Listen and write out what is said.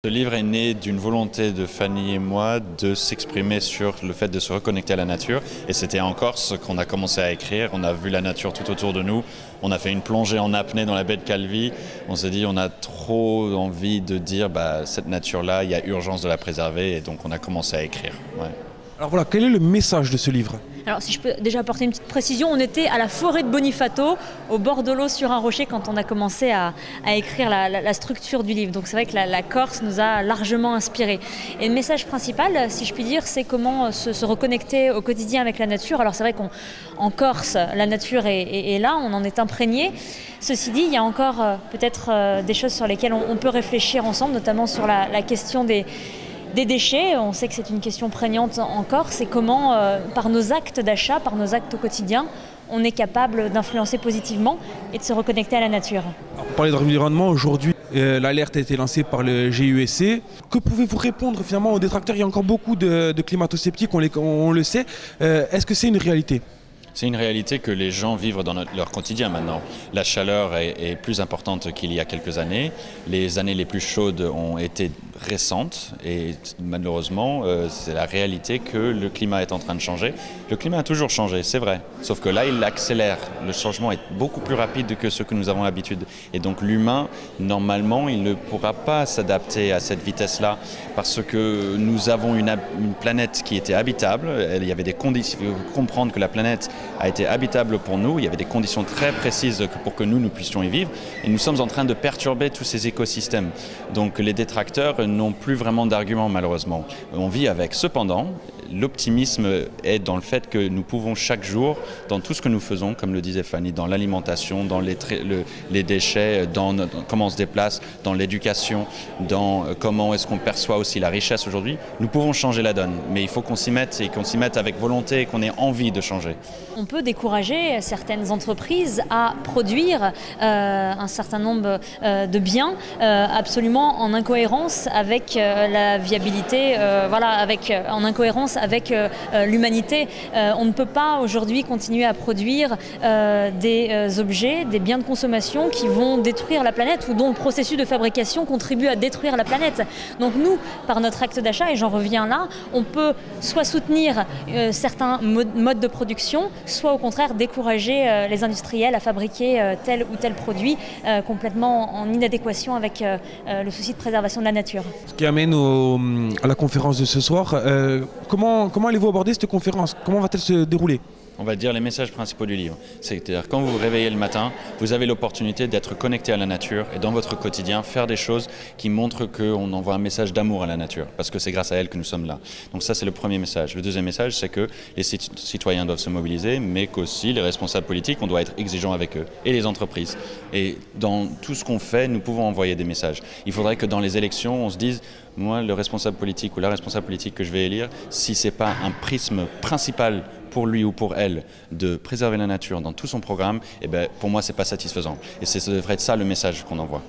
Ce livre est né d'une volonté de Fanny et moi de s'exprimer sur le fait de se reconnecter à la nature. Et c'était en Corse qu'on a commencé à écrire. On a vu la nature tout autour de nous. On a fait une plongée en apnée dans la baie de Calvi. On s'est dit on a trop envie de dire cette nature-là, il y a urgence de la préserver. Et donc on a commencé à écrire. Ouais. Alors voilà, quel est le message de ce livre? Alors si je peux déjà apporter une petite précision, on était à la forêt de Bonifato, au bord de l'eau sur un rocher quand on a commencé à écrire la structure du livre. Donc c'est vrai que la Corse nous a largement inspirés. Et le message principal, si je puis dire, c'est comment se reconnecter au quotidien avec la nature. Alors c'est vrai qu'en Corse, la nature est là, on en est imprégné. Ceci dit, il y a encore peut-être des choses sur lesquelles on peut réfléchir ensemble, notamment sur la question des déchets. On sait que c'est une question prégnante en Corse et comment, par nos actes d'achat, par nos actes au quotidien, on est capable d'influencer positivement et de se reconnecter à la nature. Alors, pour parler d'environnement, aujourd'hui, l'alerte a été lancée par le GIEC. Que pouvez-vous répondre finalement aux détracteurs? Il y a encore beaucoup de climato-sceptiques, on le sait. Est-ce que c'est une réalité? C'est une réalité que les gens vivent dans leur quotidien maintenant. La chaleur est plus importante qu'il y a quelques années. Les années les plus chaudes ont été récentes et malheureusement, c'est la réalité que le climat est en train de changer. Le climat a toujours changé, c'est vrai. Sauf que là, il accélère. Le changement est beaucoup plus rapide que ce que nous avons l'habitude. Et donc l'humain, normalement, il ne pourra pas s'adapter à cette vitesse-là parce que nous avons une planète qui était habitable. Il y avait des conditions. Il faut comprendre que la planète a été habitable pour nous. Il y avait des conditions très précises pour que nous puissions y vivre. Et nous sommes en train de perturber tous ces écosystèmes. Donc les détracteurs n'ont plus vraiment d'arguments malheureusement. On vit avec. Cependant, l'optimisme est dans le fait que nous pouvons chaque jour, dans tout ce que nous faisons, comme le disait Fanny, dans l'alimentation, dans les déchets, dans comment on se déplace, dans l'éducation, dans comment est-ce qu'on perçoit aussi la richesse aujourd'hui, nous pouvons changer la donne. Mais il faut qu'on s'y mette et qu'on s'y mette avec volonté et qu'on ait envie de changer. On peut décourager certaines entreprises à produire un certain nombre de biens absolument en incohérence avec la viabilité, en incohérence avec l'humanité. On ne peut pas aujourd'hui continuer à produire des objets, des biens de consommation qui vont détruire la planète ou dont le processus de fabrication contribue à détruire la planète. Donc nous, par notre acte d'achat, et j'en reviens là, on peut soit soutenir certains modes de production, soit au contraire décourager les industriels à fabriquer tel ou tel produit complètement en inadéquation avec le souci de préservation de la nature. Ce qui amène à la conférence de ce soir. Comment allez-vous aborder cette conférence? Comment va-t-elle se dérouler? On va dire les messages principaux du livre. C'est-à-dire quand vous vous réveillez le matin, vous avez l'opportunité d'être connecté à la nature et dans votre quotidien, faire des choses qui montrent qu'on envoie un message d'amour à la nature parce que c'est grâce à elle que nous sommes là. Donc ça, c'est le premier message. Le deuxième message, c'est que les citoyens doivent se mobiliser, mais qu'aussi les responsables politiques, on doit être exigeants avec eux et les entreprises. Et dans tout ce qu'on fait, nous pouvons envoyer des messages. Il faudrait que dans les élections, on se dise moi, le responsable politique ou la responsable politique que je vais élire, si ce n'est pas un prisme principal pour lui ou pour elle de préserver la nature dans tout son programme, pour moi, ce n'est pas satisfaisant. Et ça devrait être ça le message qu'on envoie.